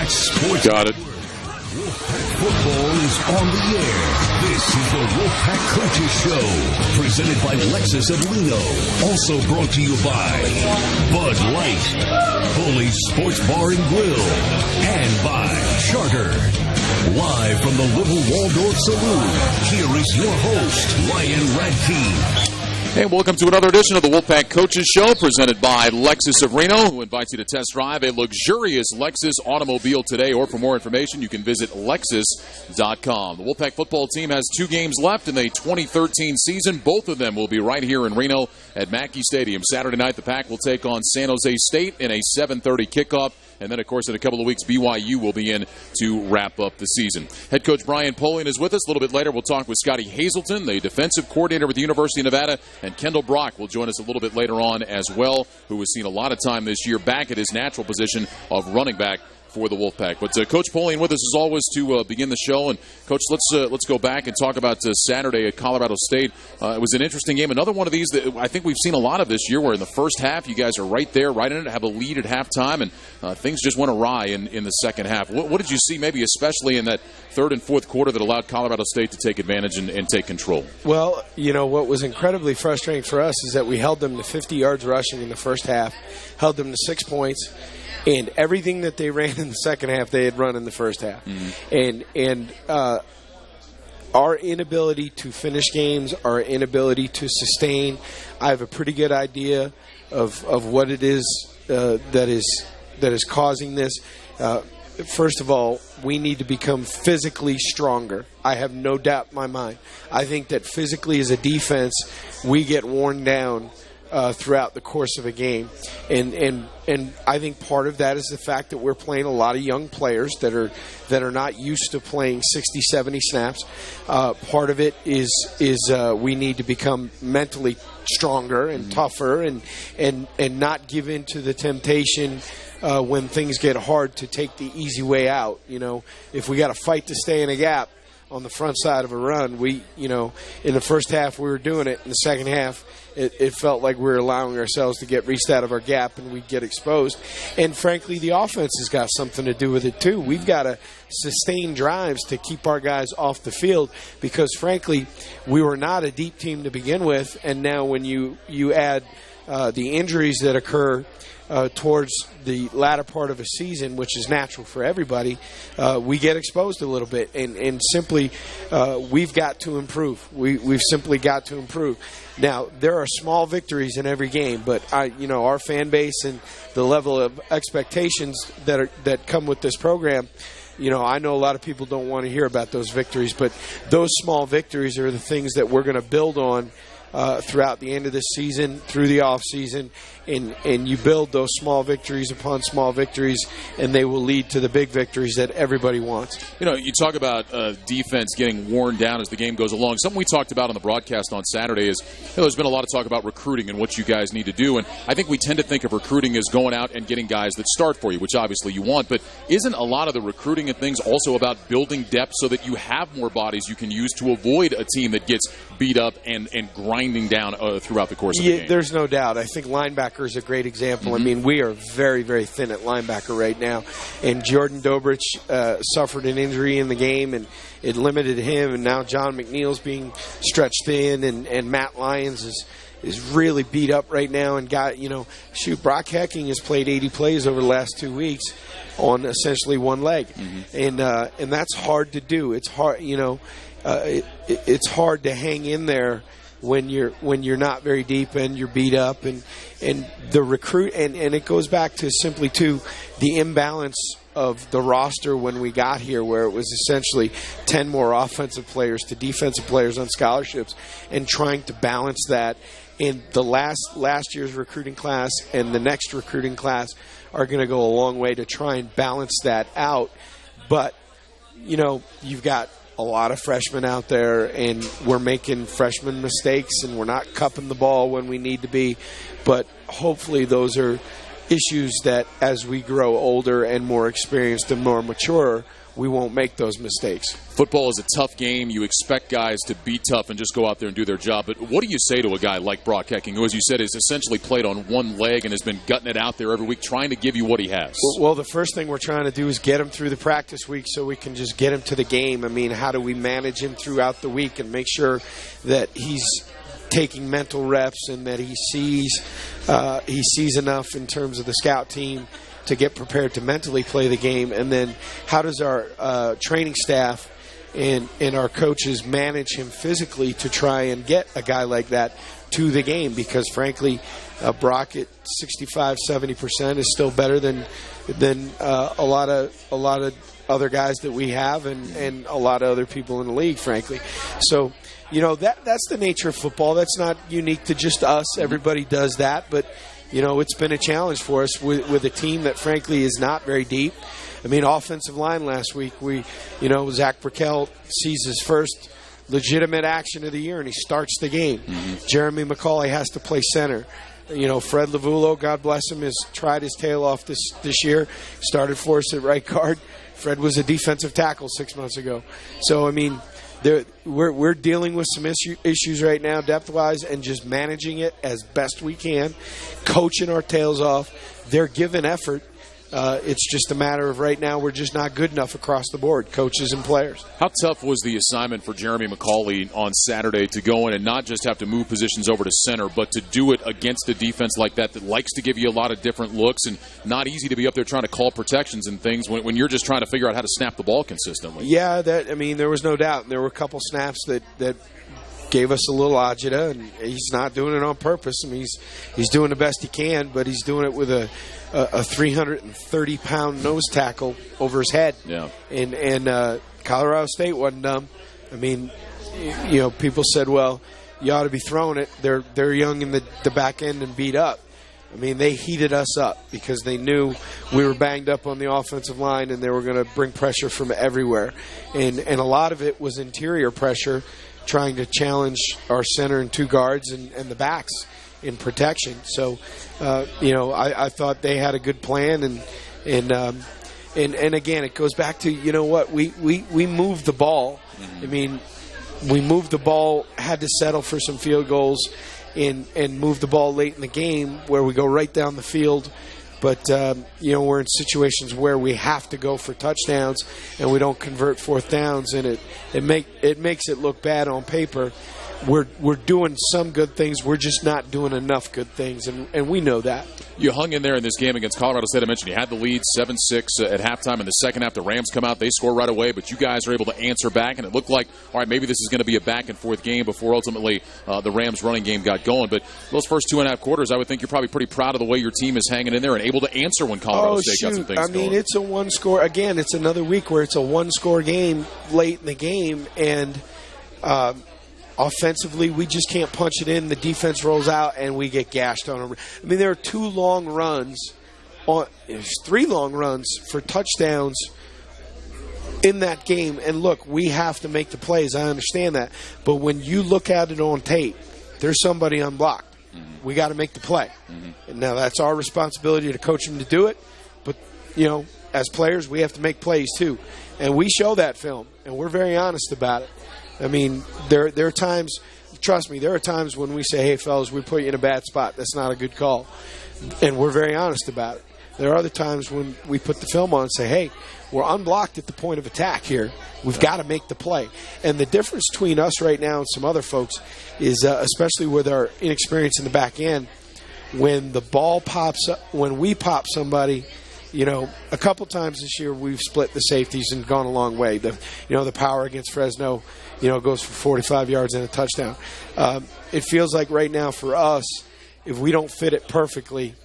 Wolfpack Sports. Got it. Wolfpack football is on the air. This is the Wolfpack Coaches Show, presented by Lexus of Reno. Also brought to you by Bud Light, Bully's Sports Bar and Grill, and by Charter. Live from the Little Waldorf Saloon, here is your host, Ryan Radtke. Hey, welcome to another edition of the Wolfpack Coaches Show, presented by Lexus of Reno, who invites you to test drive a luxurious Lexus automobile today. Or for more information, you can visit Lexus.com. The Wolfpack football team has 2 games left in the 2013 season. Both of them will be right here in Reno at Mackey Stadium. Saturday night, the Pack will take on San Jose State in a 7:30 kickoff. And then, of course, in a couple of weeks, BYU will be in to wrap up the season. Head coach Brian Polian is with us. A little bit later, we'll talk with Scotty Hazelton, the defensive coordinator with the University of Nevada. And Kendall will join us a little bit later on as well, who has seen a lot of time this year back at his natural position of running back for the Wolfpack. But Coach Polian with us as always to begin the show. And Coach, let's go back and talk about Saturday at Colorado State. It was an interesting game. Another one of these that I think we've seen a lot of this year, where in the first half you guys are right there, right in it, have a lead at halftime, and things just went awry in the second half. What did you see, maybe especially in that third and fourth quarter, that allowed Colorado State to take advantage and take control? Well, you know, what was incredibly frustrating for us is that we held them to 50 yards rushing in the first half, held them to 6 points. And everything that they ran in the second half, they had run in the first half. Mm-hmm. And our inability to finish games, our inability to sustain, I have a pretty good idea of what it is that is causing this. First of all, we need to become physically stronger. I have no doubt in my mind. I think that physically as a defense, we get worn down throughout the course of a game. And I think part of that is the fact that we're playing a lot of young players that are not used to playing 60, 70 snaps. Part of it is we need to become mentally stronger and tougher and not give in to the temptation when things get hard to take the easy way out. You know, if we got to fight to stay in a gap on the front side of a run, in the first half we were doing it. In the second half, it felt like we were allowing ourselves to get reached out of our gap and we'd get exposed. And frankly, the offense has got something to do with it too. We've got to sustain drives to keep our guys off the field because, frankly, we were not a deep team to begin with. And now when you add the injuries that occur towards the latter part of a season, which is natural for everybody, we get exposed a little bit. And simply, we've got to improve. We've simply got to improve. Now, there are small victories in every game, but our fan base and the level of expectations that come with this program, I know a lot of people don't want to hear about those victories, but those small victories are the things that we're going to build on throughout the end of this season, through the off season, and you build those small victories upon small victories, and they will lead to the big victories that everybody wants. You talk about defense getting worn down as the game goes along. Something we talked about on the broadcast on Saturday is there's been a lot of talk about recruiting and what you guys need to do, and I think we tend to think of recruiting as going out and getting guys that start for you, which obviously you want, but isn't a lot of the recruiting and things also about building depth so that you have more bodies you can use to avoid a team that gets beat up and grinding down throughout the course of the game? There's no doubt. I think linebacker is a great example. Mm-hmm. I mean, we are very, very thin at linebacker right now. And Jordan Dobrich suffered an injury in the game, and it limited him. And now John McNeil's being stretched thin, and Matt Lyons is really beat up right now. And Brock Hecking has played 80 plays over the last 2 weeks on essentially one leg. Mm-hmm. And that's hard to do. It's hard, it's hard to hang in there when you're not very deep and you're beat up, and the recruit and it goes back to simply to the imbalance of the roster when we got here, where it was essentially 10 more offensive players to defensive players on scholarships, and trying to balance that. And the last year's recruiting class and the next recruiting class are going to go a long way to try and balance that out. But you've got a lot of freshmen out there, and we're making freshman mistakes, and we're not cupping the ball when we need to be. But hopefully those are issues that as we grow older and more experienced and more mature, we won't make those mistakes. Football is a tough game. You expect guys to be tough and just go out there and do their job. But what do you say to a guy like Brock Hecking, who, as you said, has essentially played on one leg and has been gutting it out there every week, trying to give you what he has? Well, the first thing we're trying to do is get him through the practice week so we can just get him to the game. I mean, how do we manage him throughout the week and make sure that he's taking mental reps and that he sees enough in terms of the scout team to get prepared to mentally play the game? And then how does our training staff and our coaches manage him physically to try and get a guy like that to the game? Because frankly, Brock at 65-70% is still better than a lot of other guys that we have and a lot of other people in the league, frankly. So, that's the nature of football. That's not unique to just us. Everybody does that, but it's been a challenge for us with a team that, frankly, is not very deep. I mean, offensive line last week, Zach Burkell sees his first legitimate action of the year, and he starts the game. Mm-hmm. Jeremy McCauley has to play center. Fred Lavulo, God bless him, has tried his tail off this year. Started for us at right guard. Fred was a defensive tackle 6 months ago. So, I mean, we're dealing with some issues right now, depth-wise, and just managing it as best we can, coaching our tails off. They're giving effort. It's just a matter of right now we're just not good enough across the board, coaches and players. How tough was the assignment for Jeremy McCauley on Saturday to go in and not just have to move positions over to center, but to do it against a defense like that likes to give you a lot of different looks, and not easy to be up there trying to call protections and things when you're just trying to figure out how to snap the ball consistently? Yeah, there was no doubt. There were a couple snaps that gave us a little agita, and he's not doing it on purpose. I mean, he's doing the best he can, but he's doing it with a 330-pound nose tackle over his head. Yeah. And Colorado State wasn't dumb. I mean, people said, well, you ought to be throwing it. They're young in the back end and beat up. I mean, they heated us up because they knew we were banged up on the offensive line and they were going to bring pressure from everywhere. And a lot of it was interior pressure, trying to challenge our center and two guards and the backs in protection. So, I thought they had a good plan, and again, it goes back to we moved the ball. Mm-hmm. I mean, we moved the ball, had to settle for some field goals, and move the ball late in the game where we go right down the field. But, we're in situations where we have to go for touchdowns and we don't convert fourth downs, and it makes it look bad on paper. We're doing some good things. We're just not doing enough good things, and we know that. You hung in there in this game against Colorado State. I mentioned you had the lead 7-6 at halftime. In the second half, the Rams come out. They score right away, but you guys are able to answer back, and it looked like, all right, maybe this is going to be a back-and-forth game before ultimately the Rams' running game got going. But those first 2.5 quarters, I would think you're probably pretty proud of the way your team is hanging in there and able to answer when Colorado State got some things going. I mean, it's a one-score. Again, it's another week where it's a one-score game late in the game, and offensively, we just can't punch it in. The defense rolls out, and we get gashed on them. I mean, there are 3 long runs for touchdowns in that game. And look, we have to make the plays. I understand that. But when you look at it on tape, there's somebody unblocked. Mm-hmm. We got to make the play. Mm-hmm. And now that's our responsibility to coach them to do it. But, as players, we have to make plays too. And we show that film, and we're very honest about it. I mean, there are times, trust me, there are times when we say, hey, fellas, we put you in a bad spot. That's not a good call. And we're very honest about it. There are other times when we put the film on and say, hey, we're unblocked at the point of attack here. We've got to make the play. And the difference between us right now and some other folks is, especially with our inexperience in the back end, when the ball pops up, when we pop somebody, a couple times this year we've split the safeties and gone a long way. The power against Fresno, goes for 45 yards and a touchdown. It feels like right now for us, if we don't fit it perfectly,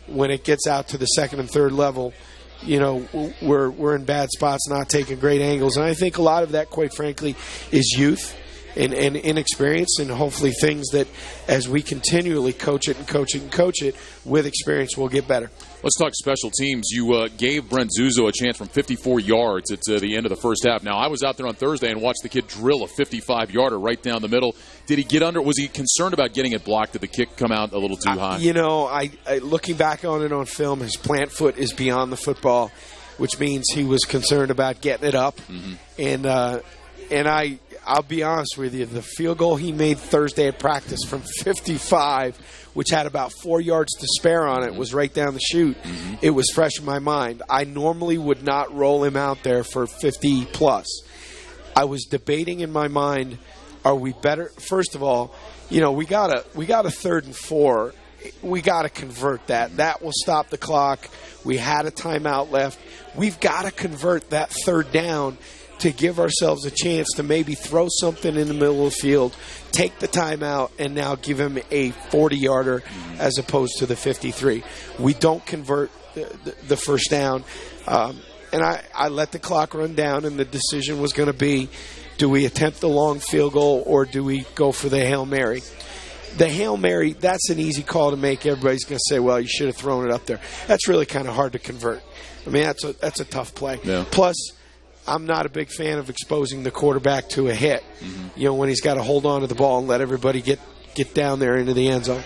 when it gets out to the second and third level, we're in bad spots, not taking great angles. And I think a lot of that, quite frankly, is youth and inexperience, and hopefully things that as we continually coach it with experience, we'll get better. Let's talk special teams. You gave Brent Zuzo a chance from 54 yards at the end of the first half. Now, I was out there on Thursday and watched the kid drill a 55-yarder right down the middle. Did he get under? Was he concerned about getting it blocked? Did the kick come out a little too high? I looking back on it on film, his plant foot is beyond the football. which means he was concerned about getting it up. And I'll be honest with you, the field goal he made Thursday at practice from 55, which had about 4 yards to spare on it, was right down the chute. It was fresh in my mind. I normally would not roll him out there for 50-plus. I was debating in my mind, are we better? First of all, we got a 3rd and 4. We got to convert that. That will stop the clock. We had a timeout left. We've got to convert that 3rd down to give ourselves a chance to maybe throw something in the middle of the field, take the timeout, and now give him a 40-yarder as opposed to the 53. We don't convert the first down. And I let the clock run down, and the decision was going to be, do we attempt the long field goal or do we go for the Hail Mary? The Hail Mary, that's an easy call to make. Everybody's going to say, well, you should have thrown it up there. That's really kind of hard to convert. I mean, that's a tough play. Yeah. Plus, I'm not a big fan of exposing the quarterback to a hit, when he's got to hold on to the ball and let everybody get down there into the end zone.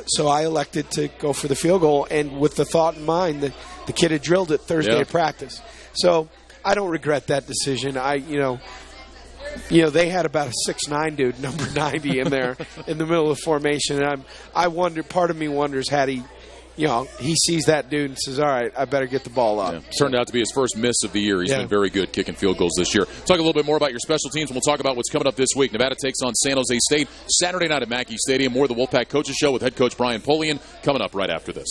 So I elected to go for the field goal, and with the thought in mind that the kid had drilled it Thursday at practice. So I don't regret that decision. They had about a 6'9" dude, number 90 in there in the middle of the formation, and I wonder. Part of me wonders had he. He sees that dude and says, all right, I better get the ball up. Yeah. Turned out to be his first miss of the year. He's been very good kicking field goals this year. Talk a little bit more about your special teams, and we'll talk about what's coming up this week. Nevada takes on San Jose State Saturday night at Mackey Stadium. More of the Wolfpack Coaches Show with head coach Brian Polian coming up right after this.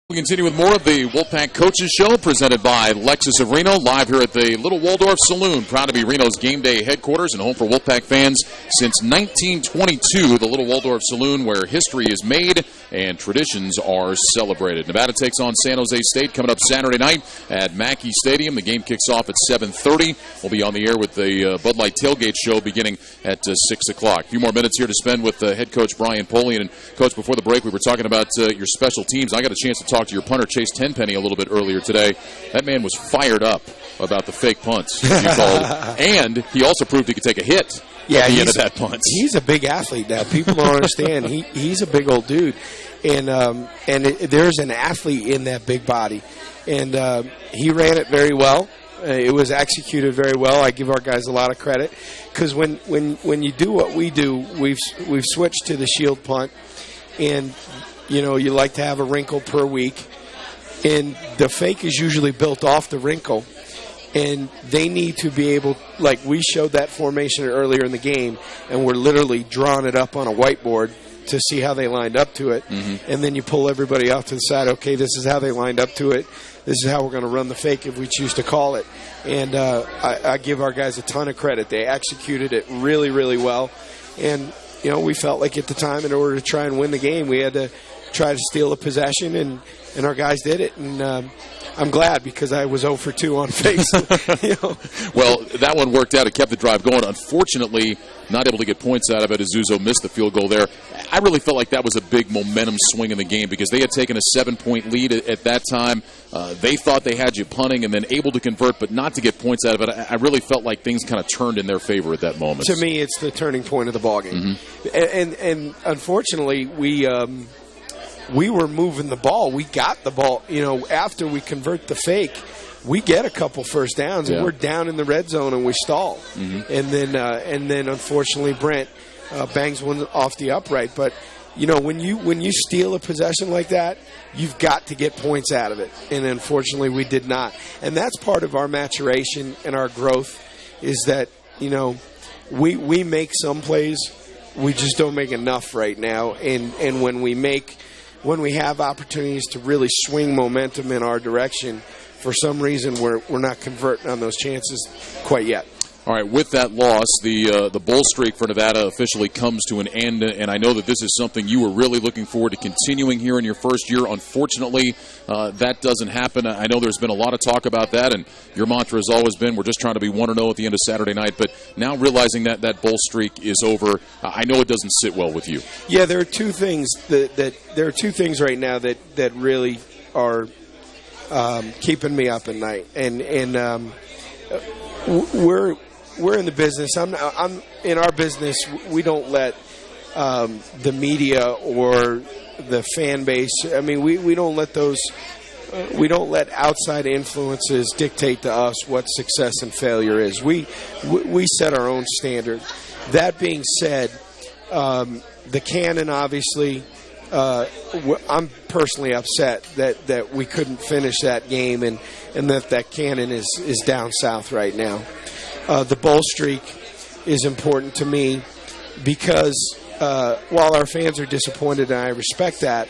We continue with more of the Wolfpack Coaches Show presented by Lexus of Reno, live here at the Little Waldorf Saloon. Proud to be Reno's game day headquarters and home for Wolfpack fans since 1922. The Little Waldorf Saloon, where history is made and traditions are celebrated. Nevada takes on San Jose State coming up Saturday night at Mackey Stadium. The game kicks off at 7:30. We'll be on the air with the Bud Light Tailgate Show beginning at 6 o'clock. A few more minutes here to spend with head coach Brian Polian. And, Coach, before the break, we were talking about your special teams. I got a chance to talk to your punter, Chase Tenpenny, a little bit earlier today. That man was fired up about the fake punts you called. And he also proved he could take a hit at the end of that punt. He's a big athlete now. People don't understand. He's a big old dude. And there's an athlete in that big body. And he ran it very well. It was executed very well. I give our guys a lot of credit. Because when you do what we do, we've switched to the shield punt. And, you know, you like to have a wrinkle per week. And the fake is usually built off the wrinkle. And they need to be able, like we showed that formation earlier in the game, and we're literally drawing it up on a whiteboard to see how they lined up to it. Mm-hmm. And then you pull everybody off to the side. Okay, this is how they lined up to it. This is how we're going to run the fake if we choose to call it. And I give our guys a ton of credit. They executed it really, really well. And, you know, we felt like at the time in order to try and win the game, we had to try to steal a possession, and our guys did it. And I'm glad because I was 0 for 2 on fakes. You know? Well, that one worked out. It kept the drive going. Unfortunately, not able to get points out of it as Uzo missed the field goal there. I really felt like that was a big momentum swing in the game because they had taken a 7-point lead at that time. They thought they had you punting and then able to convert, but not to get points out of it. I really felt like things kind of turned in their favor at that moment. To me, it's the turning point of the ballgame. Mm-hmm. And unfortunately, we were moving the ball. We got the ball. You know, after we convert the fake, we get a couple first downs, and we're down in the red zone, and we stall. Mm-hmm. And then unfortunately, Brent bangs one off the upright. But you know, when you steal a possession like that, you've got to get points out of it. And unfortunately, we did not. And that's part of our maturation and our growth. Is that, you know, we make some plays, we just don't make enough right now. And when we have opportunities to really swing momentum in our direction, for some reason we're not converting on those chances quite yet. All right, with that loss, the bowl streak for Nevada officially comes to an end, and I know that this is something you were really looking forward to continuing here in your first year. Unfortunately, that doesn't happen. I know there's been a lot of talk about that, and your mantra has always been, we're just trying to be 1-0 at the end of Saturday night, but now realizing that bowl streak is over, I know it doesn't sit well with you. Yeah, there are two things there are two things right now that really are keeping me up at night, and we're in the business. I'm in our business. We don't let the media or the fan base. I mean, we don't let those. We don't let outside influences dictate to us what success and failure is. We set our own standard. That being said, the cannon obviously. I'm personally upset that we couldn't finish that game and that cannon is down south right now. The bowl streak is important to me because while our fans are disappointed, and I respect that,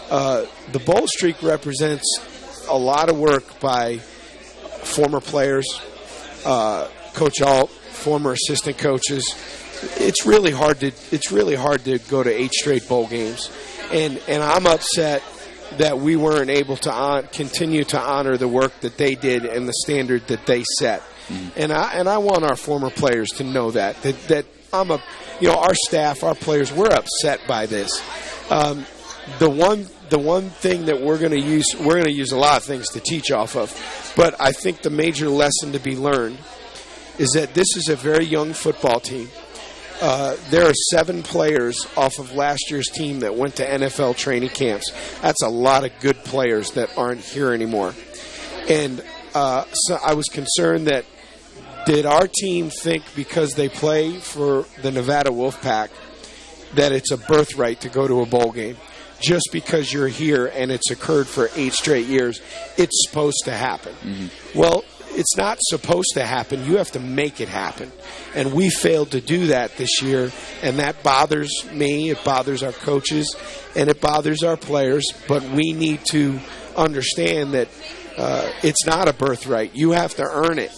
the bowl streak represents a lot of work by former players, Coach Alt, former assistant coaches. It's really hard to go to 8 straight bowl games, and I'm upset that we weren't able to continue to honor the work that they did and the standard that they set. And I want our former players to know that our staff, our players, we're upset by this. The one thing that we're going to use a lot of things to teach off of, but I think the major lesson to be learned is that this is a very young football team. There are 7 players off of last year's team that went to NFL training camps. That's a lot of good players that aren't here anymore. And so I was concerned that did our team think because they play for the Nevada Wolfpack that it's a birthright to go to a bowl game? Just because you're here and it's occurred for 8 straight years, it's supposed to happen. Mm-hmm. Well, it's not supposed to happen. You have to make it happen. And we failed to do that this year, and that bothers me. It bothers our coaches, and it bothers our players. But we need to understand that it's not a birthright. You have to earn it.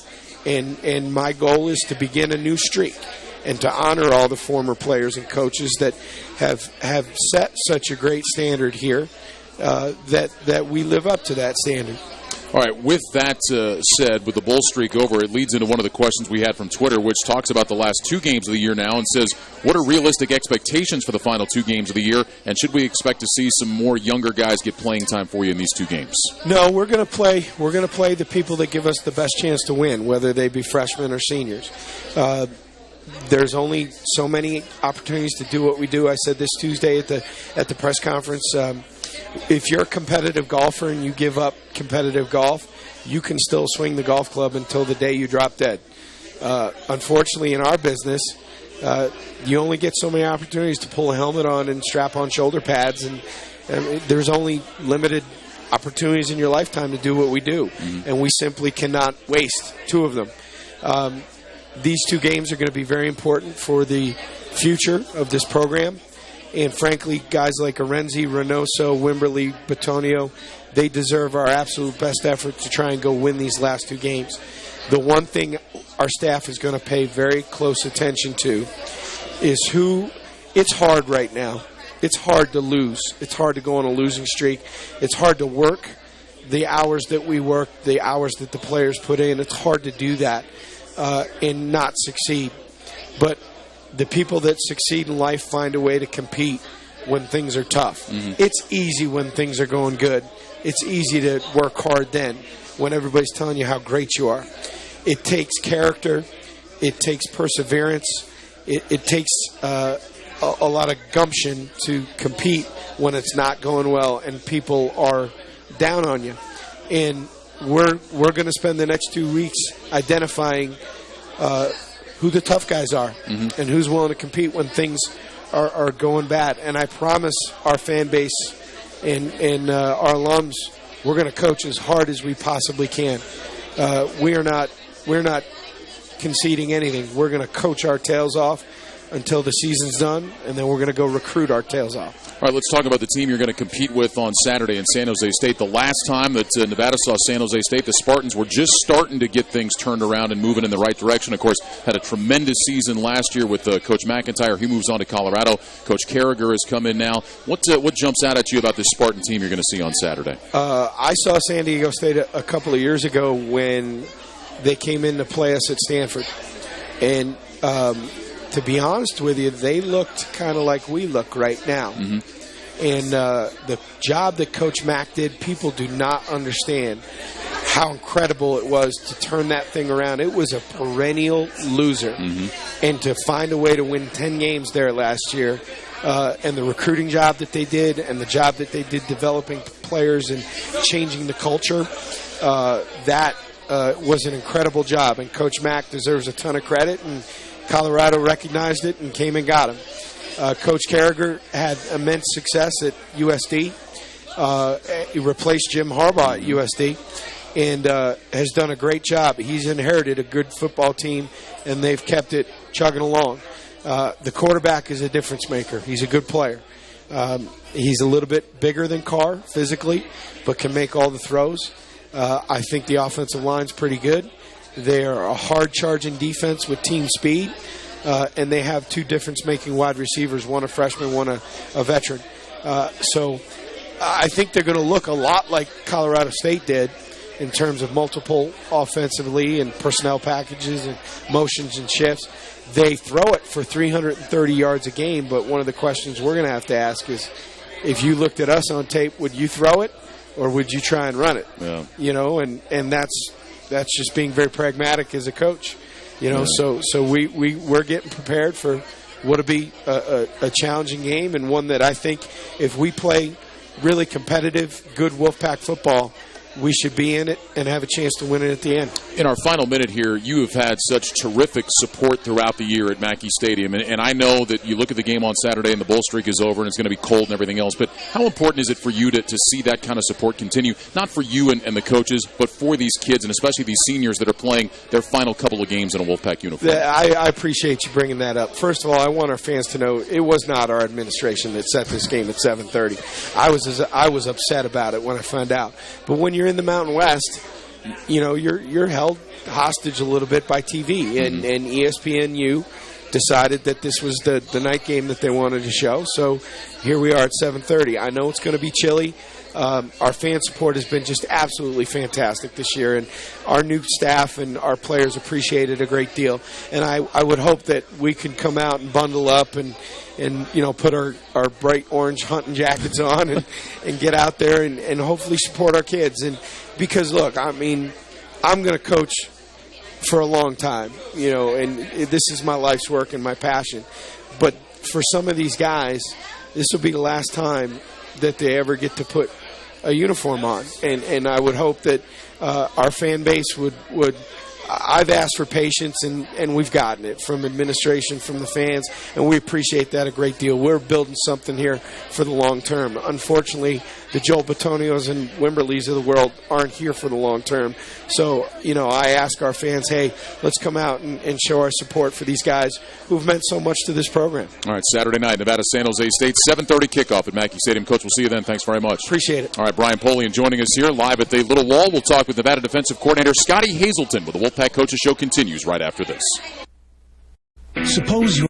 And my goal is to begin a new streak and to honor all the former players and coaches that have set such a great standard here, that we live up to that standard. All right, with that said, with the bowl streak over, it leads into one of the questions we had from Twitter, which talks about the last 2 games of the year now and says, what are realistic expectations for the final 2 games of the year, and should we expect to see some more younger guys get playing time for you in these 2 games? No, we're going to play the people that give us the best chance to win, whether they be freshmen or seniors. There's only so many opportunities to do what we do. I said this Tuesday at the press conference. If you're a competitive golfer and you give up competitive golf, you can still swing the golf club until the day you drop dead. Unfortunately, in our business, you only get so many opportunities to pull a helmet on and strap on shoulder pads, and there's only limited opportunities in your lifetime to do what we do, and we simply cannot waste 2 of them. These 2 games are going to be very important for the future of this program. And frankly, guys like Arenzi, Reynoso, Wimberly, Batonio, they deserve our absolute best effort to try and go win these last 2 games. The one thing our staff is going to pay very close attention to is it's hard right now. It's hard to lose. It's hard to go on a losing streak. It's hard to work the hours that we work, the hours that the players put in. It's hard to do that and not succeed. But the people that succeed in life find a way to compete when things are tough. It's easy when things are going good. It's easy to work hard then when everybody's telling you how great you are. It takes character. It takes perseverance. It takes a lot of gumption to compete when it's not going well and people are down on you. And we're going to spend the next 2 weeks identifying who the tough guys are and who's willing to compete when things are going bad. And I promise our fan base and our alums, we're going to coach as hard as we possibly can. We're not conceding anything. We're going to coach our tails off until the season's done, and then we're going to go recruit our tails off. All right, let's talk about the team you're going to compete with on Saturday in San Jose State. The last time that Nevada saw San Jose State, the Spartans were just starting to get things turned around and moving in the right direction. Of course, had a tremendous season last year with Coach McIntyre. He moves on to Colorado. Coach Carragher has come in now. What jumps out at you about this Spartan team you're going to see on Saturday? I saw San Diego State a couple of years ago when they came in to play us at Stanford. And to be honest with you, they looked kind of like we look right now. And the job that Coach Mack did, people do not understand how incredible it was to turn that thing around. It was a perennial loser. And to find a way to win 10 games there last year, and the recruiting job that they did and the job that they did developing players and changing the culture, that was an incredible job. And Coach Mack deserves a ton of credit, and Colorado recognized it and came and got him. Coach Carragher had immense success at USD. He replaced Jim Harbaugh at USD and has done a great job. He's inherited a good football team, and they've kept it chugging along. The quarterback is a difference maker. He's a good player. He's a little bit bigger than Carr physically, but can make all the throws. I think the offensive line's pretty good. They are a hard-charging defense with team speed, and they have 2 difference-making wide receivers, one a freshman, one a veteran. So I think they're going to look a lot like Colorado State did in terms of multiple offensively and personnel packages and motions and shifts. They throw it for 330 yards a game, but one of the questions we're going to have to ask is, if you looked at us on tape, would you throw it or would you try and run it? Yeah. You know, and that's just being very pragmatic as a coach. You know, so we're getting prepared for what'll be a challenging game, and one that I think if we play really competitive, good Wolfpack football, we should be in it and have a chance to win it at the end. In our final minute here, you have had such terrific support throughout the year at Mackey Stadium, and I know that you look at the game on Saturday and the bowl streak is over and it's going to be cold and everything else, but how important is it for you to see that kind of support continue, not for you and the coaches, but for these kids and especially these seniors that are playing their final couple of games in a Wolfpack uniform? I appreciate you bringing that up. First of all, I want our fans to know it was not our administration that set this game at 7:30. I was upset about it when I found out. But when you're in the Mountain West, you're held hostage a little bit by TV, and ESPNU decided that this was the night game that they wanted to show. So here we are at 7:30. I know it's going to be chilly. Our fan support has been just absolutely fantastic this year, and our new staff and our players appreciate it a great deal. And I would hope that we can come out and bundle up and put our bright orange hunting jackets on and get out there and hopefully support our kids. And because, look, I mean, I'm going to coach for a long time, and this is my life's work and my passion. But for some of these guys, this will be the last time that they ever get to put a uniform on. And I would hope that our fan base would I've asked for patience, and we've gotten it from administration, from the fans, and we appreciate that a great deal. We're building something here for the long term. Unfortunately, the Joel Batonios and Wimberleys of the world aren't here for the long term. So, I ask our fans, hey, let's come out and show our support for these guys who've meant so much to this program. All right, Saturday night, Nevada San Jose State, 7:30 kickoff at Mackey Stadium. Coach, we'll see you then. Thanks very much. Appreciate it. All right, Brian Polian joining us here live at the Little Wall. We'll talk with Nevada defensive coordinator Scotty Hazelton, with the Wolfpack Coaches Show continues right after this. Suppose you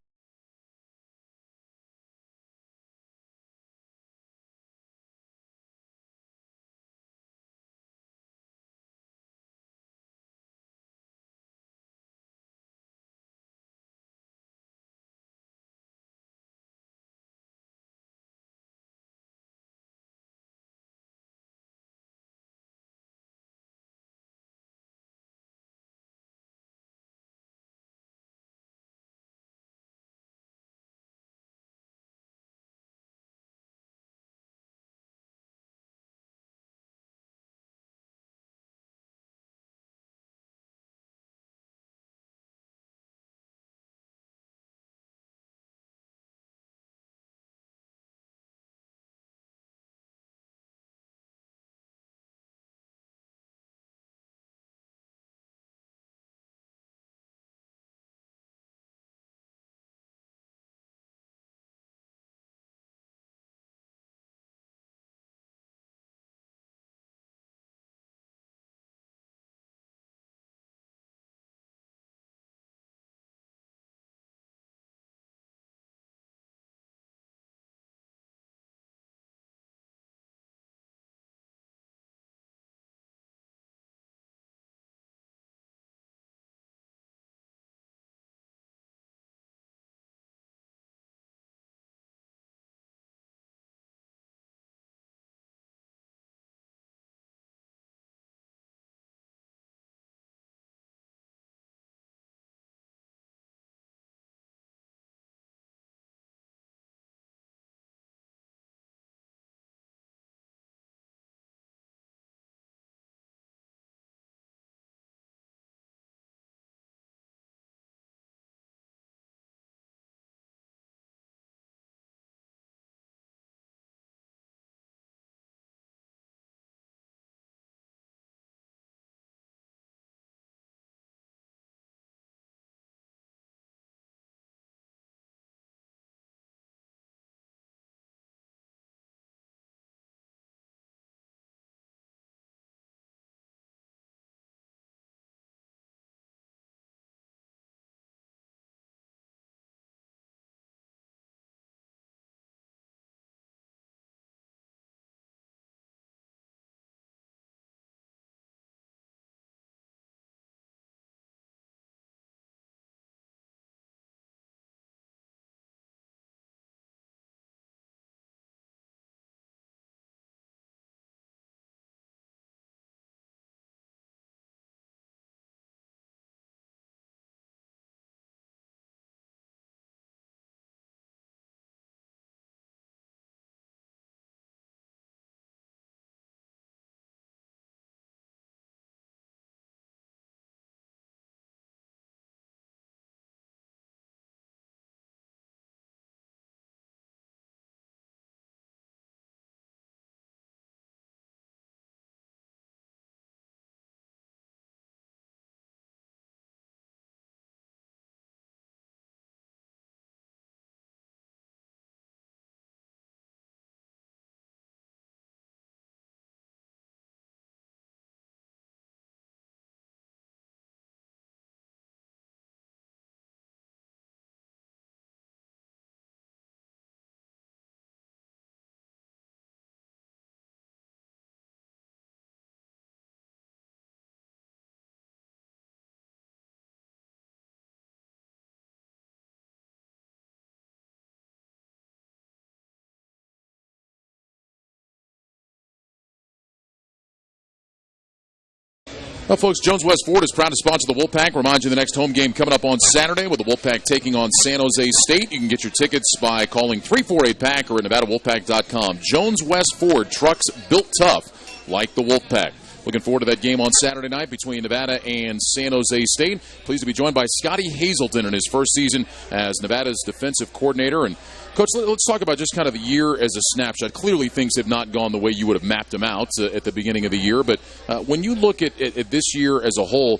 Well, folks, Jones West Ford is proud to sponsor the Wolfpack. Remind you the next home game coming up on Saturday with the Wolfpack taking on San Jose State. You can get your tickets by calling 348-PACK or at NevadaWolfpack.com. Jones West Ford, trucks built tough like the Wolfpack. Looking forward to that game on Saturday night between Nevada and San Jose State. Pleased to be joined by Scotty Hazelton in his first season as Nevada's defensive coordinator. And, Coach, let's talk about just kind of the year as a snapshot. Clearly things have not gone the way you would have mapped them out at the beginning of the year. But when you look at this year as a whole,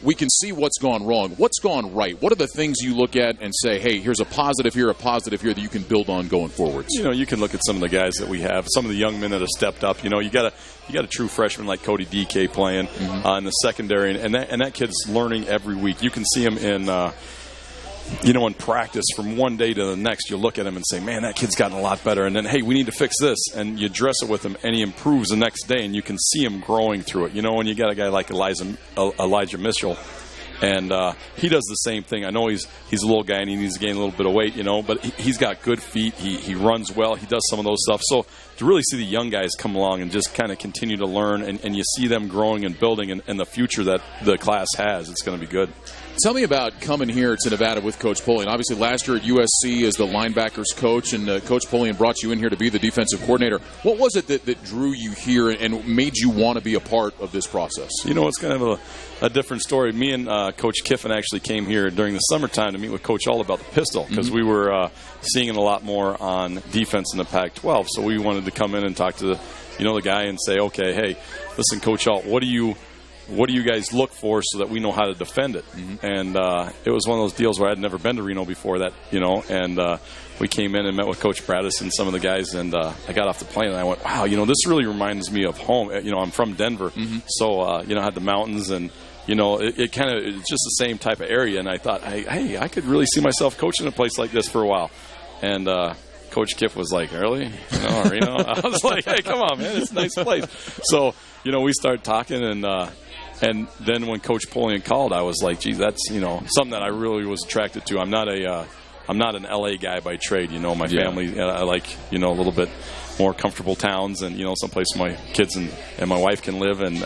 we can see what's gone wrong. What's gone right? What are the things you look at and say, hey, here's a positive here that you can build on going forwards? You know, you can look at some of the guys that we have, some of the young men that have stepped up. You know, you got a true freshman like Cody DK playing in the secondary, and that kid's learning every week. You can see him in practice from one day to the next. You look at him and say, man, that kid's gotten a lot better. And then, hey, we need to fix this. And you address it with him, and he improves the next day, and you can see him growing through it. You know, when you got a guy like Elijah Mitchell, and he does the same thing. I know he's a little guy and he needs to gain a little bit of weight, you know, but he's got good feet. He runs well. He does some of those stuff. So to really see the young guys come along and just kind of continue to learn, and you see them growing and building, and the future that the class has, it's going to be good. Tell me about coming here to Nevada with Coach Polian. Obviously, last year at USC as the linebackers coach, and Coach Polian brought you in here to be the defensive coordinator. What was it that drew you here and made you want to be a part of this process? You know, it's kind of a different story. Me and Coach Kiffin actually came here during the summertime to meet with Coach all about the pistol, because we were seeing it a lot more on defense in the Pac-12. So we wanted to come in and talk to the guy and say, okay, hey, listen, Coach Alt, what do you guys look for so that we know how to defend it? And it was one of those deals where I'd never been to Reno before that, you know, and we came in and met with Coach Bradis and some of the guys, and I got off the plane and I went, wow, you know, this really reminds me of home. You know, I'm from Denver, so, I had the mountains, and, you know, it's just the same type of area, and I thought, hey, I could really see myself coaching a place like this for a while. And Coach Kiff was like, really? Reno? I was like, hey, come on, man, it's a nice place. So, you know, we started talking, and then when Coach Polian called, I was like, geez, that's, you know, something that I really was attracted to. I'm not an LA guy by trade. You know, my family, I like, you know, a little bit more comfortable towns, and, you know, someplace my kids and my wife can live, and,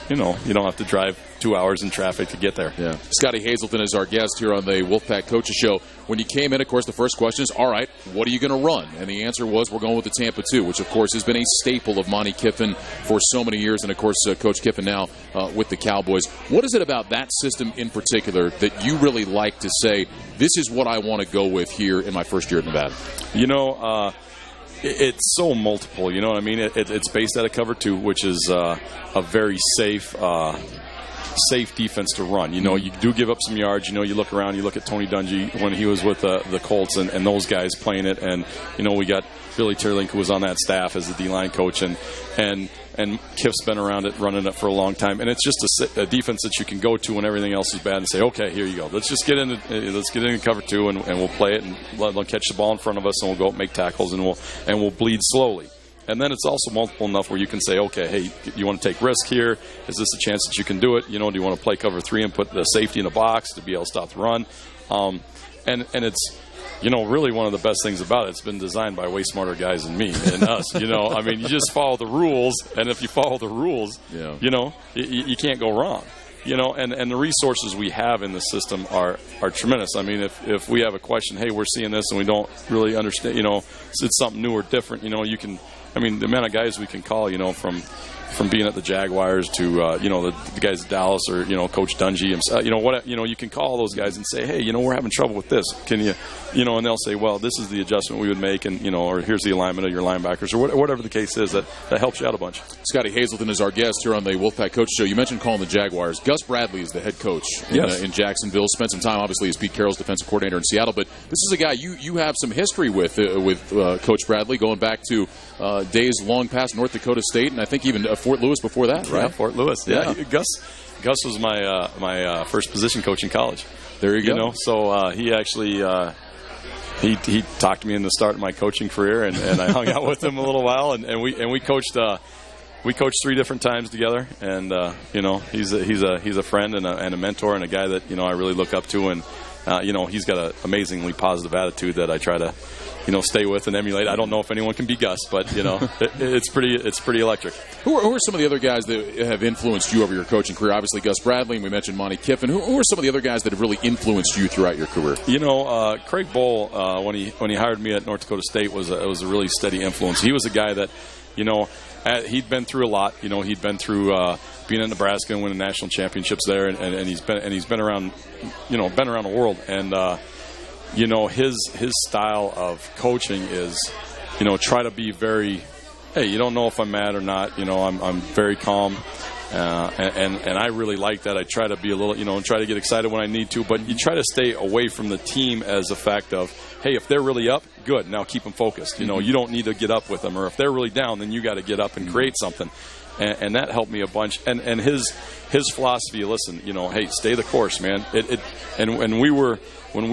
you know, you don't have to drive 2 hours in traffic to get there. Yeah. Scotty Hazelton is our guest here on the Wolfpack Coaches Show. When you came in, of course, the first question is, all right, what are you going to run? And the answer was, we're going with the Tampa 2, which, of course, has been a staple of Monty Kiffin for so many years, and, of course, Coach Kiffin now with the Cowboys. What is it about that system in particular that you really like to say, this is what I want to go with here in my first year at Nevada? You know, it's so multiple, you know what I mean? It's based out of cover 2, which is a very safe defense to run. You know, you do give up some yards. You know, you look around, you look at Tony Dungy when he was with the Colts and those guys playing it. And, you know, we got Billy Tierlink, who was on that staff as the D-line coach. And Kiff's been around it, running it for a long time. And it's just a defense that you can go to when everything else is bad and say, okay, here you go. Let's get into cover 2 and we'll play it, and let them catch the ball in front of us, and we'll go up and make tackles, and we'll bleed slowly. And then it's also multiple enough where you can say, okay, hey, you want to take risk here? Is this a chance that you can do it? You know, do you want to play cover 3 and put the safety in a box to be able to stop the run? And it's, you know, really one of the best things about it. It's been designed by way smarter guys than me and us. You know, I mean, you just follow the rules, and if you follow the rules, you know, you can't go wrong. You know, and the resources we have in the system are tremendous. I mean, if we have a question, hey, we're seeing this and we don't really understand, you know, it's something new or different, you know, you can, I mean, the amount of guys we can call, you know, from being at the Jaguars to, you know, the guys at Dallas, or, you know, Coach Dungy himself, you know, you can call those guys and say, hey, you know, we're having trouble with this. Can you know, and they'll say, well, this is the adjustment we would make, and, you know, or here's the alignment of your linebackers, or whatever the case is, that helps you out a bunch. Scotty Hazelton is our guest here on the Wolfpack Coach Show. You mentioned calling the Jaguars. Gus Bradley is the head coach in Jacksonville. Spent some time, obviously, as Pete Carroll's defensive coordinator in Seattle, but this is a guy you have some history with Coach Bradley, going back to days long past North Dakota State, and I think even Fort Lewis before that, right? Yeah, Fort Lewis. Yeah. Gus was my first position coach in college. There you go. You know, so he actually he talked me in the start of my coaching career, and I hung out with him a little while, and we coached 3 different times together, and you know, he's a friend and a mentor, and a guy that, you know, I really look up to, and he's got an amazingly positive attitude that I try to, stay with and emulate. I don't know if anyone can be Gus, but it's pretty electric. Who are some of the other guys that have influenced you over your coaching career? Obviously, Gus Bradley, and we mentioned Monty Kiffin. Who are some of the other guys that have really influenced you throughout your career? Craig Bowl, when he hired me at North Dakota State, was a really steady influence. He was a guy that, he'd been through a lot. He'd been through being in Nebraska and winning national championships there, and he's been around, been around the world. And his style of coaching is, try to be very, hey, you don't know if I'm mad or not. I'm very calm. And I really like that. I try to be a little, try to get excited when I need to, but you try to stay away from the team as a fact of, hey, if they're really up, good, now keep them focused. You don't need to get up with them, or if they're really down, then you got to get up and create something. And that helped me a bunch. And his philosophy, listen, hey, stay the course, man. And when we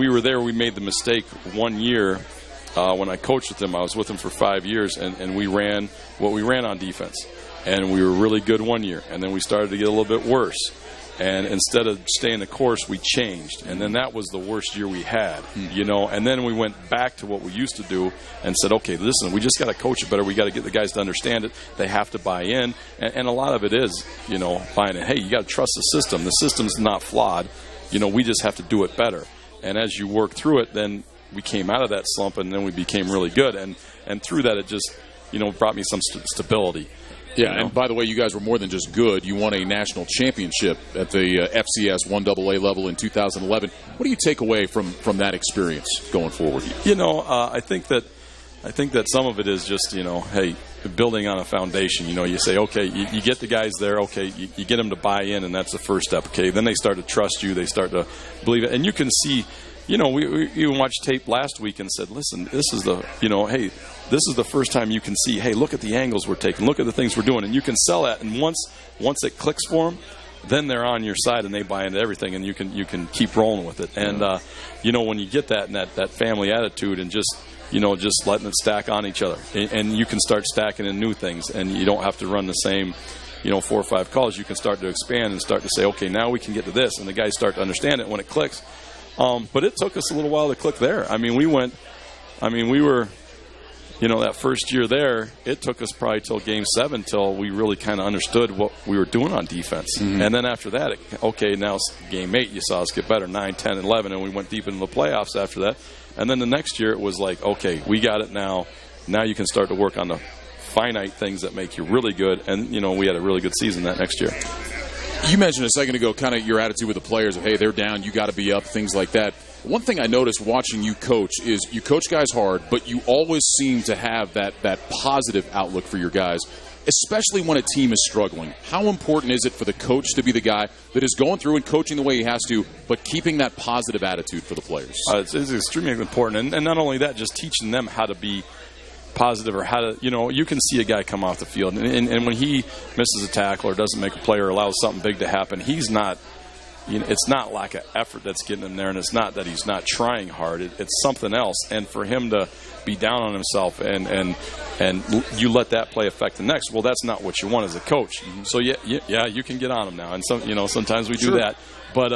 were there, we made the mistake one year. When I coached with him, I was with him for 5 years, and we ran what we ran on defense. And we were really good one year, and then we started to get a little bit worse. And instead of staying the course, we changed. And then that was the worst year we had, And then we went back to what we used to do and said, okay, listen, we just got to coach it better. We got to get the guys to understand it. They have to buy in. And a lot of it is, buying in. Hey, you got to trust the system. The system's not flawed. We just have to do it better. And as you work through it, then we came out of that slump, and then we became really good. And through that, it just, brought me some stability. Yeah, and by the way, you guys were more than just good. You won a national championship at the FCS 1AA level in 2011. What do you take away from that experience going forward? I think that some of it is just, hey, building on a foundation. You say, okay, you get the guys there, okay, you get them to buy in, and that's the first step. Okay, then they start to trust you. They start to believe it. And you can see, we even watched tape last week and said, listen, this is the, hey, this is the first time you can see, hey, look at the angles we're taking, look at the things we're doing, and you can sell that. And once it clicks for them, then they're on your side and they buy into everything, and you can keep rolling with it. And when you get that and that family attitude, and just letting it stack on each other, and you can start stacking in new things, and you don't have to run the same 4 or 5 calls. You can start to expand and start to say, okay, now we can get to this, and the guys start to understand it when it clicks. But it took us a little while to click there. We were, that first year there, it took us probably till Game 7 till we really kind of understood what we were doing on defense. Mm-hmm. And then after that, now Game 8, you saw us get better, 9, 10, 11, and we went deep into the playoffs after that. And then the next year, it was like, okay, we got it now. Now you can start to work on the finite things that make you really good. And, we had a really good season that next year. You mentioned a second ago kind of your attitude with the players of, hey, they're down, you got to be up, things like that. One thing I noticed watching you coach is you coach guys hard, but you always seem to have that positive outlook for your guys, especially when a team is struggling. How important is it for the coach to be the guy that is going through and coaching the way he has to, but keeping that positive attitude for the players? It's extremely important. And not only that, just teaching them how to be positive, or how to, you can see a guy come off the field, and when he misses a tackle or doesn't make a play or allows something big to happen, he's not, it's not lack of effort that's getting him there, and it's not that he's not trying hard. It's something else. And for him to be down on himself and you let that play affect the next, well, that's not what you want as a coach. Mm-hmm. So yeah, you can get on him now, and sometimes we do that, but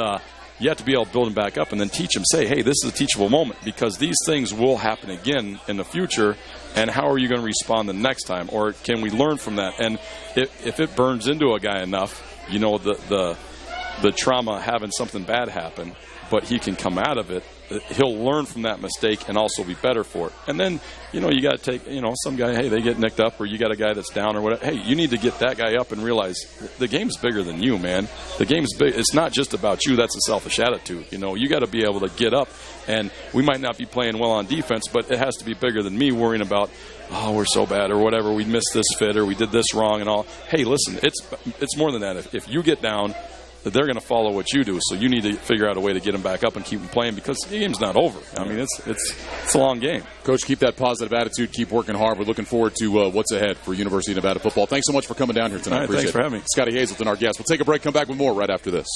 you have to be able to build him back up and then teach him, say, hey, this is a teachable moment, because these things will happen again in the future, and how are you going to respond the next time? Or can we learn from that? And if it burns into a guy enough, the trauma having something bad happen, but he can come out of it, he'll learn from that mistake and also be better for it. And then, you got to take, some guy, hey, they get nicked up, or you got a guy that's down or whatever. Hey, you need to get that guy up and realize the game's bigger than you, man. The game's big. It's not just about you. That's a selfish attitude. You got to be able to get up, and we might not be playing well on defense, but it has to be bigger than me worrying about, oh, we're so bad or whatever. We missed this fit or we did this wrong and all. Hey, listen, it's more than that. If you get down, that they're going to follow what you do. So you need to figure out a way to get them back up and keep them playing, because the game's not over. It's a long game. Coach, keep that positive attitude. Keep working hard. We're looking forward to what's ahead for University of Nevada football. Thanks so much for coming down here tonight. All right, thanks for having me. Scotty Hazelton, our guest. We'll take a break, come back with more right after this.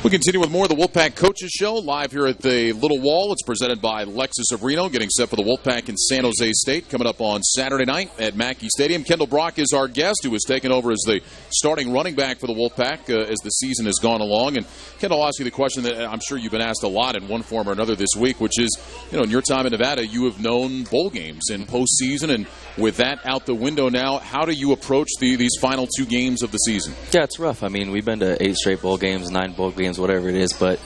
We continue with more of the Wolfpack Coaches Show live here at the Little Wall. It's presented by Lexus of Reno, getting set for the Wolfpack in San Jose State coming up on Saturday night at Mackey Stadium. Kendall Brock is our guest, who has taken over as the starting running back for the Wolfpack as the season has gone along. And Kendall, I'll ask you the question that I'm sure you've been asked a lot in one form or another this week, which is, in your time in Nevada, you have known bowl games and postseason, and with that out the window now, how do you approach these final 2 games of the season? Yeah, it's rough. I mean, we've been to 8 straight bowl games, 9 bowl games, whatever it is, but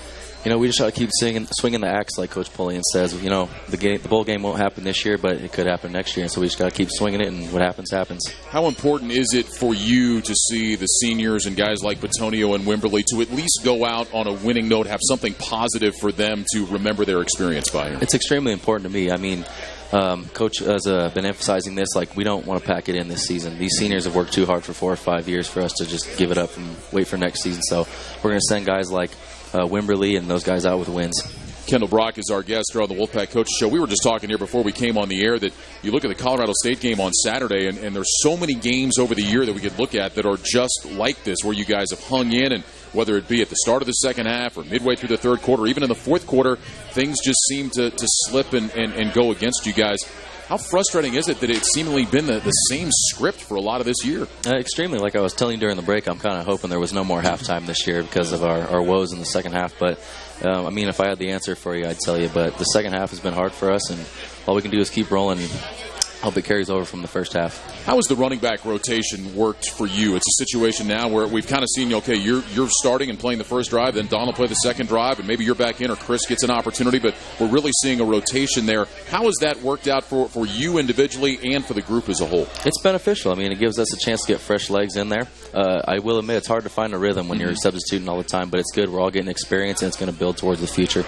we just try to keep swinging the axe, like Coach Polian says. The bowl game won't happen this year, but it could happen next year, and so we just got to keep swinging it, and what happens, happens. How important is it for you to see the seniors and guys like Bitonio and Wimberly to at least go out on a winning note, have something positive for them to remember their experience by here? It's extremely important to me. I mean, Coach has been emphasizing this, like, we don't want to pack it in this season. These seniors have worked too hard for 4 or 5 years for us to just give it up and wait for next season. So we're going to send guys like Wimberly and those guys out with wins. Kendall Brock is our guest here on the Wolfpack Coaches Show. We were just talking here before we came on the air that you look at the Colorado State game on Saturday, and there's so many games over the year that we could look at that are just like this, where you guys have hung in, and whether it be at the start of the second half or midway through the third quarter, even in the fourth quarter, things just seem to slip and go against you guys. How frustrating is it that it's seemingly been the same script for a lot of this year? Extremely. Like I was telling you during the break, I'm kind of hoping there was no more halftime this year because of our woes in the second half. But, I mean, if I had the answer for you, I'd tell you. But the second half has been hard for us, and all we can do is keep rolling and hope it carries over from the first half. How has the running back rotation worked for you? It's a situation now where we've kind of seen, okay, you're starting and playing the first drive, then Don will play the second drive, and maybe you're back in or Chris gets an opportunity, but we're really seeing a rotation there. How has that worked out for you individually and for the group as a whole? It's beneficial. I mean, it gives us a chance to get fresh legs in there. I will admit it's hard to find a rhythm when you're substituting all the time, but it's good. We're all getting experience, and it's going to build towards the future.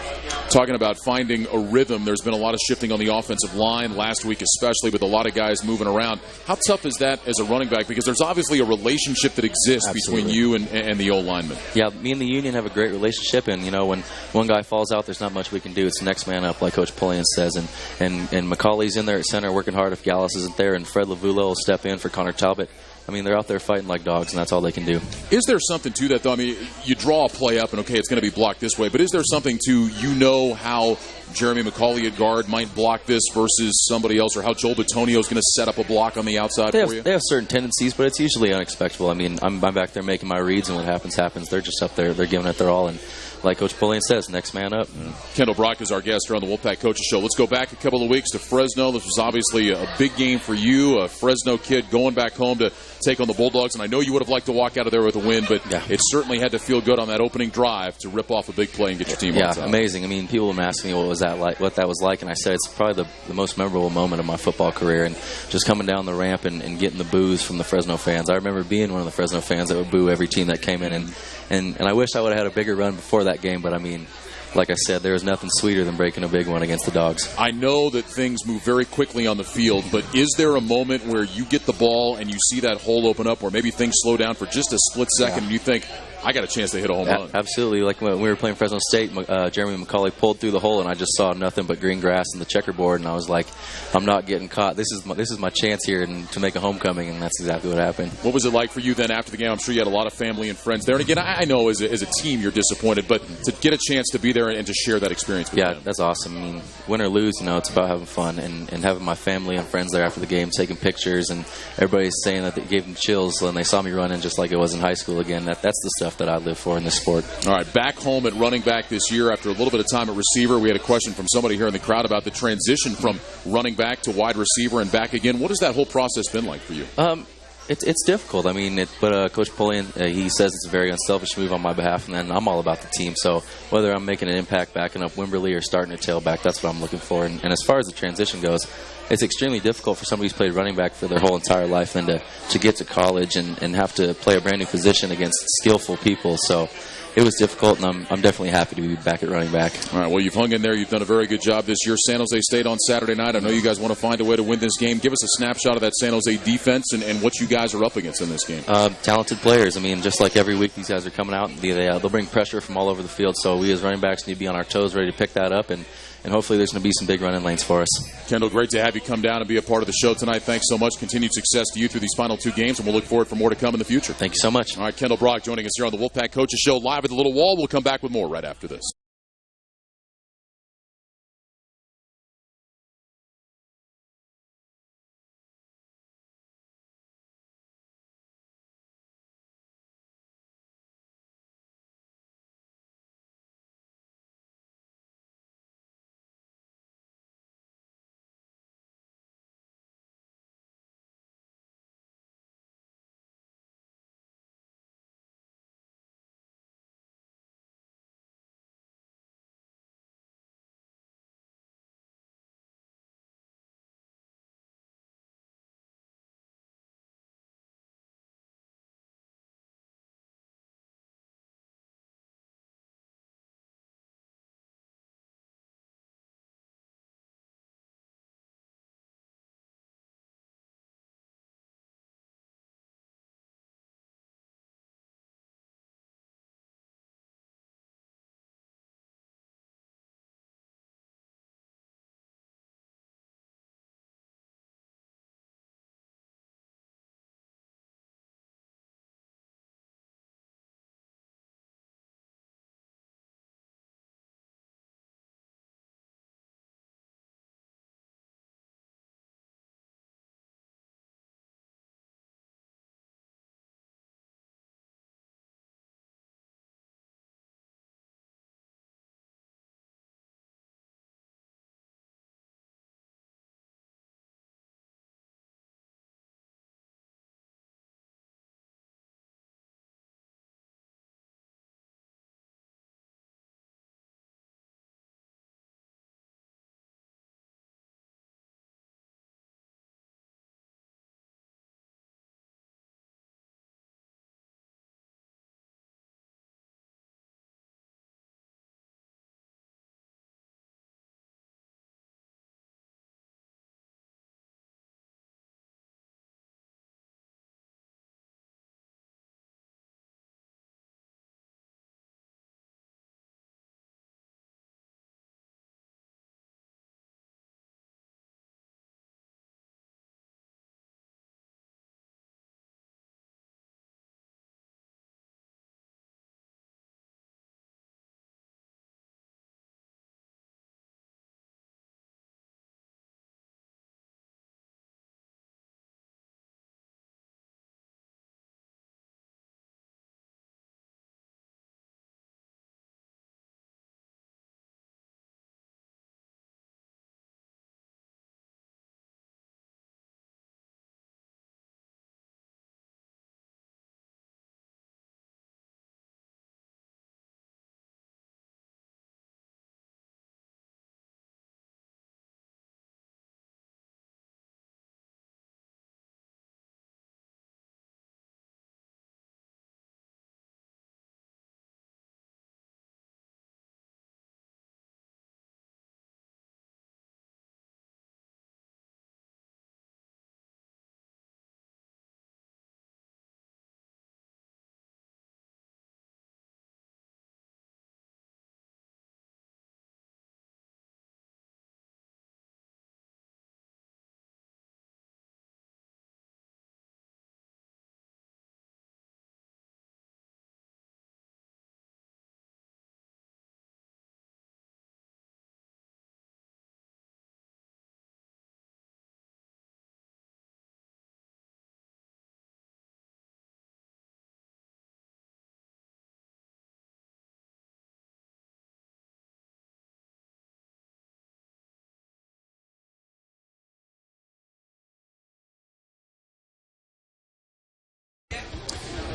Talking about finding a rhythm, there's been a lot of shifting on the offensive line last week especially, with a lot of guys moving around. How tough is that as a running back? Because there's obviously a relationship that exists between you and the old lineman. Yeah, me and the union have a great relationship, and when one guy falls out, there's not much we can do. It's the next man up, like Coach Polian says, and Macaulay's in there at center working hard if Gallus isn't there, and Fred Lavulo will step in for Connor Talbot. I mean, they're out there fighting like dogs, and that's all they can do. Is there something to that, though? I mean, you draw a play up, and okay, it's going to be blocked this way, but is there something to, how Jeremy McCauley at guard might block this versus somebody else, or how Joel Bitonio is going to set up a block on the outside for you? They have certain tendencies, but it's usually unexpected. I mean, I'm back there making my reads, and what happens, happens. They're just up there. They're giving it their all, and like Coach Polian says, next man up. Kendall Brock is our guest here on the Wolfpack Coaches Show. Let's go back a couple of weeks to Fresno. This was obviously a big game for you, a Fresno kid going back home to take on the Bulldogs. And I know you would have liked to walk out of there with a win, but it certainly had to feel good on that opening drive to rip off a big play and get your team on top. Yeah, amazing. I mean, people have asked me what that was like, and I said it's probably the most memorable moment of my football career, and just coming down the ramp and getting the boos from the Fresno fans. I remember being one of the Fresno fans that would boo every team that came in, and I wish I would have had a bigger run before that game, but I mean, like I said, there is nothing sweeter than breaking a big one against the Dogs. I know that things move very quickly on the field, but is there a moment where you get the ball and you see that hole open up, or maybe things slow down for just a split second and you think, I got a chance to hit a home run? Absolutely. Like when we were playing Fresno State, Jeremy McCauley pulled through the hole, and I just saw nothing but green grass and the checkerboard, and I was like, I'm not getting caught. This is my chance here to make a homecoming, and that's exactly what happened. What was it like for you then after the game? I'm sure you had a lot of family and friends there. And again, I know as a team you're disappointed, but to get a chance to be there and to share that experience with them. Yeah, that's awesome. I mean, win or lose, it's about having fun and having my family and friends there after the game, taking pictures, and everybody's saying that it gave them chills when they saw me running just like it was in high school again. That's the stuff that I live for in this sport. All right, back home at running back this year after a little bit of time at receiver. We had a question from somebody here in the crowd about the transition from running back to wide receiver and back again. What has that whole process been like for you? It's difficult. I mean, but Coach Polian, he says it's a very unselfish move on my behalf, and then I'm all about the team. So whether I'm making an impact backing up Wimberly or starting a tailback, that's what I'm looking for. And as far as the transition goes, it's extremely difficult for somebody who's played running back for their whole entire life and to get to college and have to play a brand new position against skillful people. So it was difficult, and I'm definitely happy to be back at running back. All right, well, you've hung in there. You've done a very good job this year. San Jose State on Saturday night. I know you guys want to find a way to win this game. Give us a snapshot of that San Jose defense and what you guys are up against in this game. Talented players. I mean, just like every week, these guys are coming out. They'll bring pressure from all over the field, so we as running backs need to be on our toes, ready to pick that up, and hopefully there's going to be some big running lanes for us. Kendall, great to have you come down and be a part of the show tonight. Thanks so much. Continued success to you through these final two games, and we'll look forward for more to come in the future. Thank you so much. All right, Kendall Brock joining us here on the Wolfpack Coaches Show live. live at the Little Wall. We'll come back with more right after this.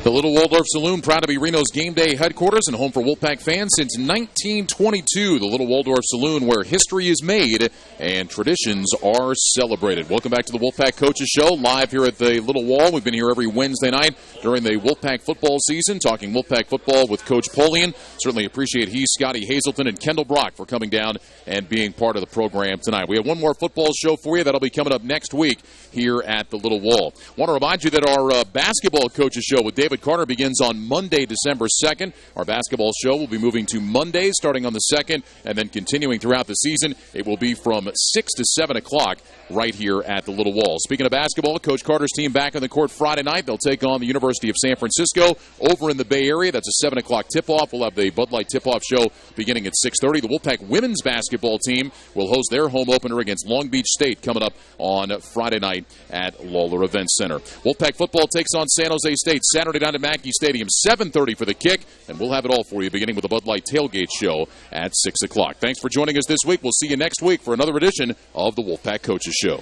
The Little Waldorf Saloon, proud to be Reno's game day headquarters and home for Wolfpack fans since 1922. The Little Waldorf Saloon, where history is made and traditions are celebrated. Welcome back to the Wolfpack Coaches Show, live here at the Little Wall. We've been here every Wednesday night during the Wolfpack football season, talking Wolfpack football with Coach Polian. Certainly appreciate he, Scotty Hazelton, and Kendall Brock for coming down and being part of the program tonight. We have one more football show for you. That'll be coming up next week here at the Little Wall. Want to remind you that our basketball Coaches Show with David David Carter begins on Monday, December 2nd. Our basketball show will be moving to Monday, starting on the 2nd, and then continuing throughout the season. It will be from 6 to 7 o'clock right here at the Little Wall. Speaking of basketball, Coach Carter's team back on the court Friday night. They'll take on the University of San Francisco over in the Bay Area. That's a 7 o'clock tip-off. We'll have the Bud Light tip-off show beginning at 6:30. The Wolfpack women's basketball team will host their home opener against Long Beach State coming up on Friday night at Lawler Events Center. Wolfpack football takes on San Jose State Saturday night at Mackey Stadium, 7:30 for the kick, and we'll have it all for you beginning with the Bud Light tailgate show at 6 o'clock. Thanks for joining us this week. We'll see you next week for another edition of the Wolfpack Coaches Show.